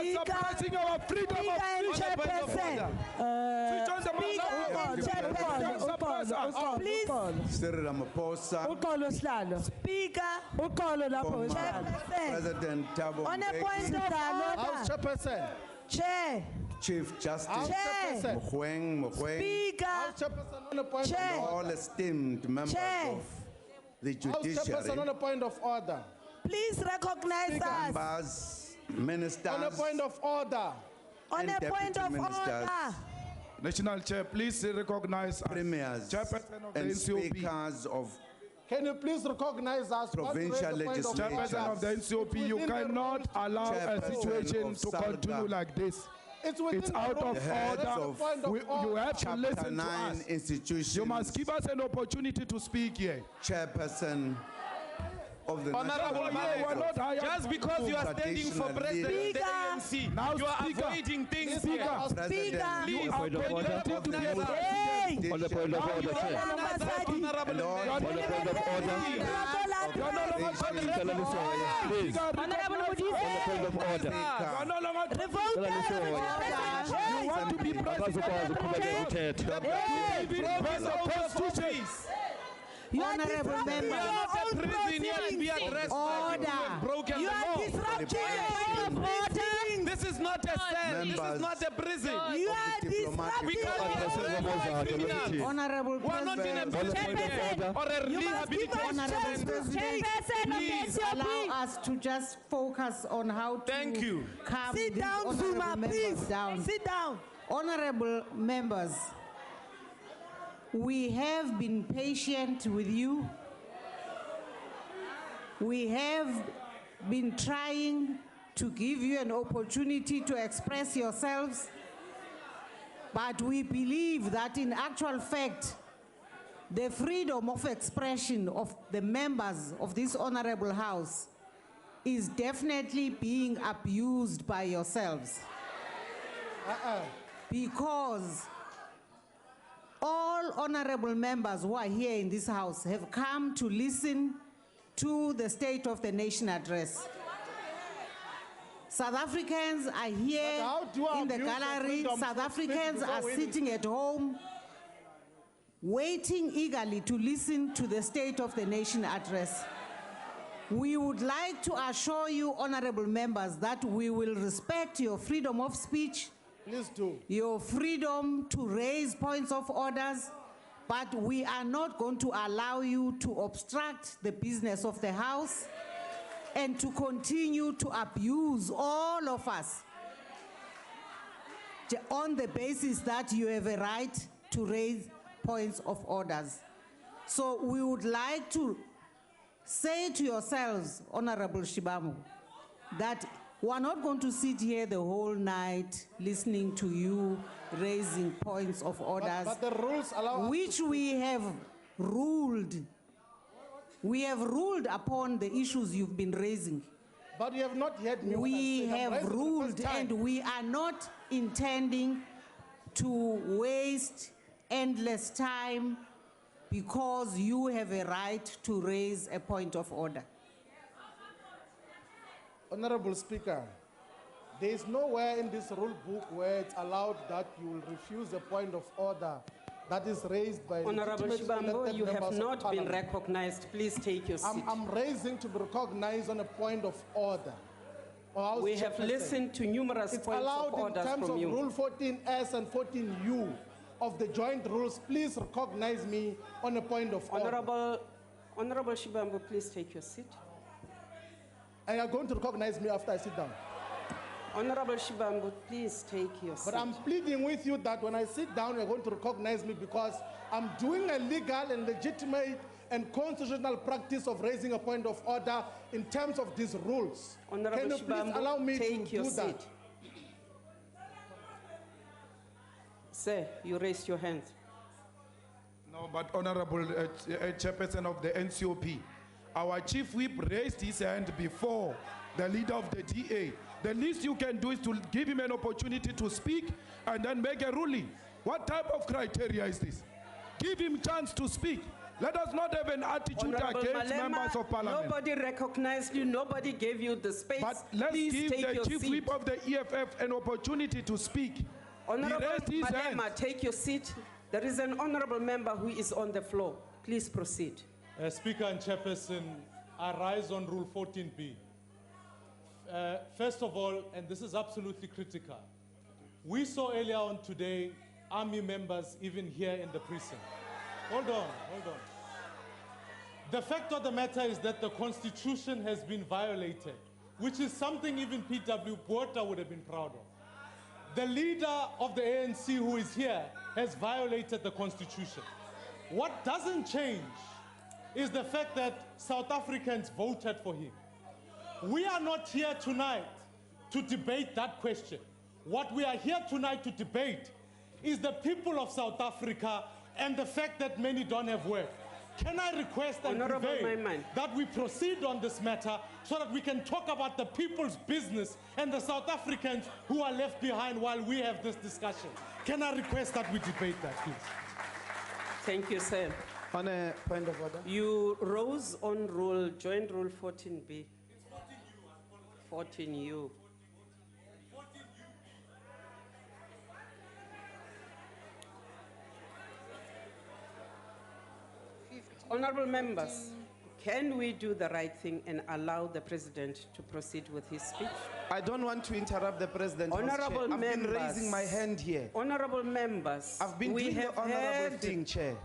suppressing our freedom of Chairperson. Please. Cyril Ramaphosa. Speaker. President Thabo On a Mbeki, point of House order. Chairperson. Chair. Chief Justice Chair. Mogoeng, Speaker. House Chairperson on a point Chair. of order. all esteemed members Chair. of the House Chairperson judiciary, on a point of order. Please recognize us. members, ministers, On a point of order. On and a point deputy of ministers, order. National Chair, please recognize us. premiers, Chairperson of the and NCOP. speakers of Can you please recognize us? Provincial legislatures. Chairperson of the NCOP, you Within the cannot rules. allow a Chairperson situation of to SARDA. continue like this. It's within It's the out of rules. The heads That's the of point of You order. have to Chapter listen to 9 us. institutions, You must give us an opportunity to speak here. chairperson of the Honorable National You are not hired Just because you are standing for president of the ANC, Now you are speaker. avoiding things Speaker. here. President You Please, are point of order. permitted to be Recognize us. Hey! On the point Now you are Honorable And all member. on the point of order. You are not longer Please. Honorable On the point of order. You are no longer Revoke You want to be president. Constitution. Honorable We are not a prison here to be addressed like you have broken You the are law. disrupting the point of order. This is not a cell. This is Members. not a prison. You are diplomatic We disrupting can't the arrest criminals. Honorable We are not in a President. prison or a You must give us rehabilitation center. Please. Allow us to just focus on how to Thank you. calm Sit these down, honorable Zuma, members please. down. Sit down. Honorable members, we have been patient with you. We have been trying to give you an opportunity to express yourselves, but we believe that in actual fact, the freedom of expression of the members of this honorable house is definitely being abused by yourselves. Because all honorable members who are here in this house have come to listen to the State of the Nation address. South Africans are here But how do you in the abuse the gallery. freedom South to speak Africans before are winning? sitting at home, waiting eagerly to listen to the State of the Nation address. We would like to assure you, honorable members, that we will respect your freedom of speech, Please do. your freedom to raise points of orders, but we are not going to allow you to obstruct the business of the House and to continue to abuse all of us on the basis that you have a right to raise points of orders. So we would like to say to yourselves, Honorable Shibamu, that we are not going to sit here the whole night listening to you raising points of orders, But the rules allow us which we have ruled. We have ruled upon the issues you've been raising. But you have not heard me. when I We said I'm have raising the ruled, first time. and we are not intending to waste endless time because you have a right to raise a point of order. Honorable Speaker, there is nowhere in this rule book where it's allowed that you will refuse a point of order that is raised by Honorable legitimately Shibambo, elected you have members of not been Parliament. recognized. Please take your seat. I'm raising to be recognized on a point of order. Or House We have Chairperson. listened to numerous It's points of allowed in orders terms from of you. Rule 14S and 14U of the joint rules. Please recognize me on a point of order. Honorable Shibambo, please take your seat. And you're going to recognize me after I sit down. Honorable Shibambo, please take your seat. But I'm pleading with you that when I sit down, you're going to recognize me because I'm doing a legal and legitimate and constitutional practice of raising a point of order in terms of these rules. Honorable Can you please Shibambo, allow me take to your do seat. that? Sir, you raised your hand. No, but Honorable Chairperson of the NCOP, our Chief Whip raised his hand before the leader of the DA. The least you can do is to give him an opportunity to speak and then make a ruling. What type of criteria is this? Give him chance to speak. Let us not have an attitude Honorable against members of Malema, parliament. nobody recognized you, nobody gave you the space. But let's Please give take the your chief seat. whip of the EFF an opportunity to speak. Honorable He raised his hand. Malema, take your seat. There is an honorable member who is on the floor. Please proceed. Speaker and Chairperson, I rise on Rule 14B. First of all, and this is absolutely critical, we saw earlier on today army members even here in the precinct. Hold on. The fact of the matter is that the Constitution has been violated, which is something even P.W. Botha would have been proud of. The leader of the ANC who is here has violated the Constitution. What doesn't change is the fact that South Africans voted for him. We are not here tonight to debate that question. What we are here tonight to debate is the people of South Africa and the fact that many don't have work. Can I request and Honorable prevail Maiman. that we proceed on this matter so that we can talk about the people's business and the South Africans who are left behind while we have this discussion? Can I request that we debate that, please? Thank you, sir. On a point of order. You rose on joint rule 14B. 14U. Honorable members, can we do the right thing and allow the president to proceed with his speech? I don't want to interrupt the president. House Honorable Chair. I've been members. raising my hand here. Honorable members, I've been we doing the have honorable had- thing, Chair.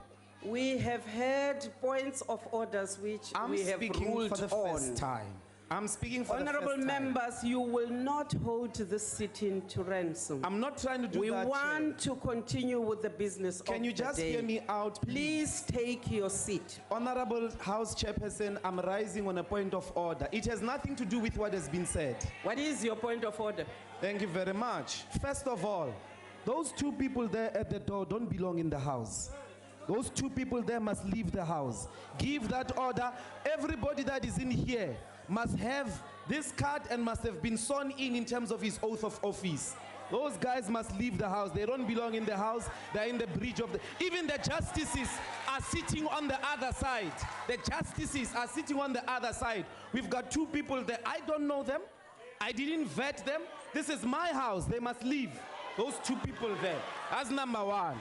We have had points of orders which I'm we have speaking ruled for the on. first time. I'm speaking for Honorable the first time. members, you will not hold this sitting to ransom. I'm not trying to do We that, want to continue with the business Chair. Can of you the just day. hear me out, please? Please take your seat. Honorable House Chairperson, I'm rising on a point of order. It has nothing to do with what has been said. What is your point of order? Thank you very much. First of all, those two people there at the door don't belong in the house. Those two people there must leave the house. Give that order. Everybody that is in here must have this card and must have been sworn in terms of his oath of office. Those guys must leave the house. They don't belong in the house. They're in the breach of the... Even the justices are sitting on the other side. The justices are sitting on the other side. We've got two people there. I don't know them. I didn't vet them. This is my house. They must leave. Those two people there. That's number one.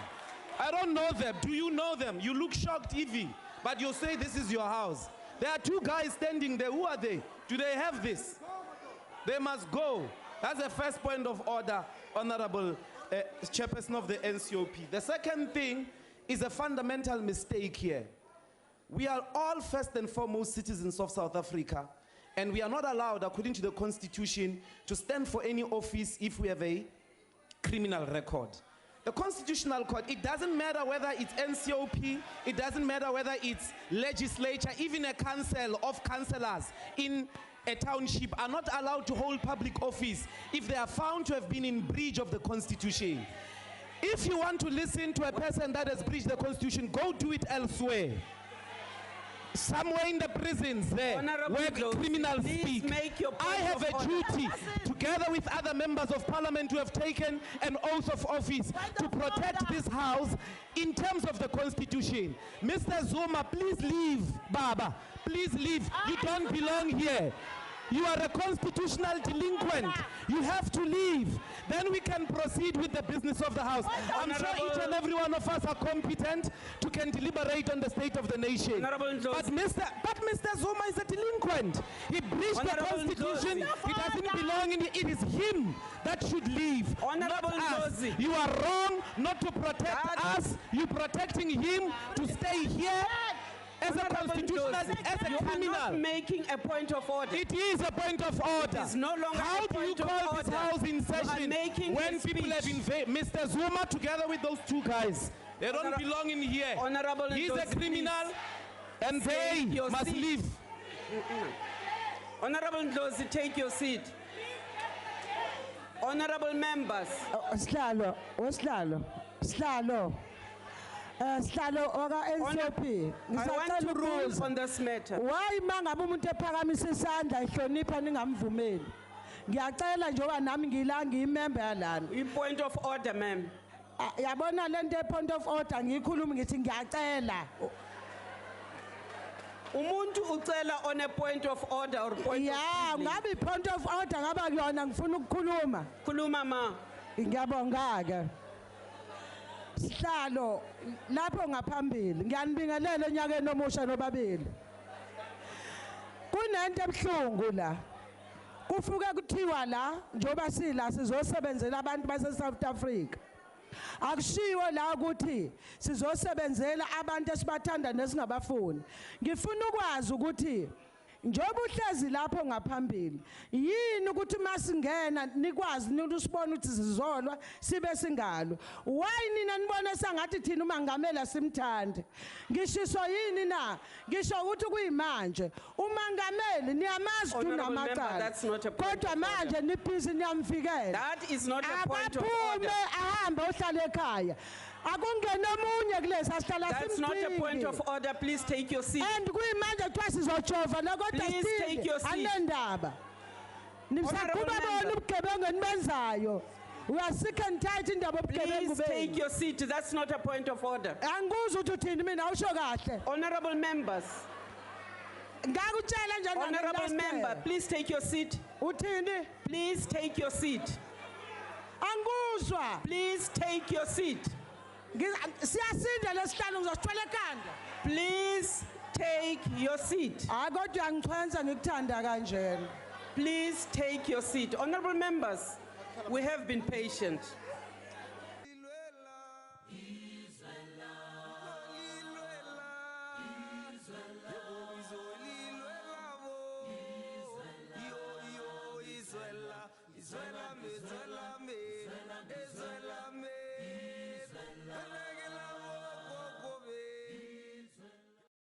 I don't know them. Do you know them? You look shocked, Evie. But you say this is your house. There are two guys standing there. Who are they? Do they have this? They must go. That's the first point of order, Honorable Chairperson of the NCOP. The second thing is a fundamental mistake here. We are all first and foremost citizens of South Africa, and we are not allowed, according to the Constitution, to stand for any office if we have a criminal record. The Constitutional Court, it doesn't matter whether it's NCOP, it doesn't matter whether it's legislature, even a council of councillors in a township are not allowed to hold public office if they are found to have been in breach of the Constitution. If you want to listen to a person that has breached the Constitution, go do it elsewhere. Somewhere in the prisons there, Honorable where Gloves, criminals please speak. make your I point have of a order. duty, together with other members of parliament who have taken an oath of office, to protect this house in terms of the Constitution. Mr. Zuma, please leave, Baba. Please leave. You don't belong here. You are a constitutional delinquent. You have to leave. Then we can proceed with the business of the house. I'm sure each and every one of us are competent to can deliberate on the state of the nation. Honorable But Mr. Zuma is a delinquent. He breached the Honorable Constitution. Nkosi. He doesn't belong in it. It is him that should leave, Honorable not us. Nkosi. You are wrong not to protect That- us. You're protecting him to stay here as a Honorable constitutional, Nkosi, as a you are criminal. not making a point of order. It is a point of order. is no longer How a do you point of call this order. house in You are session making when a people have speech. invaded? Mr. Zuma, together with those two guys, they don't Honor- belong in here. Honorable He's a Nkosi, criminal, and Take they your must seat. leave. Honorable Ndlozi, take your seat. Honorable members, Sihlalo, sihlalo oka NCP. I want to rule Ngisacela on this matter. Why mangabe umuntu ephakamisa isandla ehlonipha ningamvumeli? Ngiyacela njengoba nami ngiyimember yalana. In point of order, ma'am. Yabona lento point of order ngiyikhuluma ngithi ngiyacela. Umuntu ucela on a point of order or point ya of privilege. ngabe point of order ngaba kuyona ngifuna ukukhuluma Khuluma ma. ngiyabonga ke sihlalo lapho ngaphambili ngiyanibingelela enyakeni omusha nobabili kunento ebhlungu la kufuke kuthiwa la njoba sila sizosebenzela abantu base South Africa akushiwo la ukuthi sizosebenzela abantu esibathanda nesingabafuni ngifuna ukwazi ukuthi njoba uhlezi lapho ngaphambili yini ukuthi masingena nikwazi nisibona ukuthi sizolwa sibe singalo why nina nibona sangathi thina umangamela simthande ngishiso yini na ngisho ukuthi kuyimanje umangameli niyamazi Honorable member, unamacala that's not a point kodwa of manje nibhizi niyamvikela That is not a point of akaphume order. ahambe ohlala ekhaya akungena omunye kulesi asihlala That's not a point of order. Please take your seat. and kuyimanje kuthiwa sizojova nakodwa Please take your seat. anendaba nimsakuba Honorable bona member. ubugebengu enibenzayo we are sick and tired indaba obugebengu Please take benu your seat. That's not a point of order. angikuzwa ukuthi uthini mina awusho kahle Honorable members. ngakutshela nje Honorable member, please take your seat. uthini Please take your seat. angikuzwa Please take your seat. siyasinda lesihlalo ngizosithwala ekhanda Please take your seat. hayi kodwa ngichwenza ngikuthanda kanjena Please take your seat. Honorable members, we have been patient.